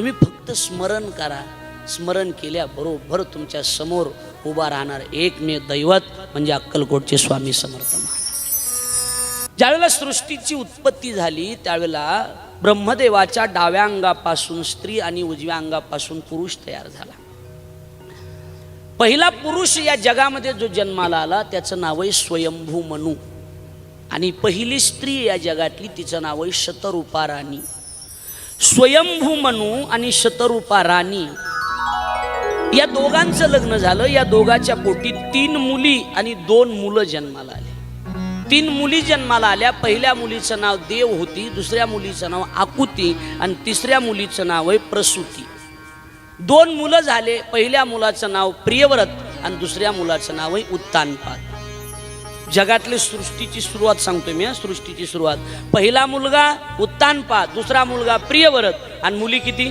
तुम्ही फक्त स्मरण करा. स्मरण केल्याबरोबर तुमच्या समोर उभा राहणार एकमेव दैवत म्हणजे अक्कलकोटचे स्वामी समर्थ महाराज. ज्यावेळेला सृष्टीची उत्पत्ती झाली त्यावेळेला ब्रह्मदेवाच्या डाव्या अंगापासून स्त्री आणि उजव्या अंगापासून पुरुष तयार झाला. पहिला पुरुष या जगामध्ये जो जन्माला आला त्याचं नाव आहे स्वयंभू मनू. आणि पहिली स्त्री या जगातली तिचं नाव आहे शतरूपा राणी. स्वयंभू मनू आणि शतरूपा राणी या दोघांचं लग्न झालं. या दोघांच्या पोटी 3 मुली आणि 2 मुलं जन्माला आले. 3 मुली जन्माला आल्या. पहिल्या मुलीचं नाव देव होती, दुसऱ्या मुलीचं नाव आकुती आणि तिसऱ्या मुलीचं नाव आहे प्रसूती. 2 मुलं झाले. पहिल्या मुलाचं नाव प्रियव्रत आणि दुसऱ्या मुलाचं नाव आहे उत्तानपाद. जगातली सृष्टीची सुरुवात सांगतोय मी. सृष्टीची सुरुवात पहिला मुलगा उत्तानपाद, दुसरा मुलगा प्रियव्रत आणि मुली किती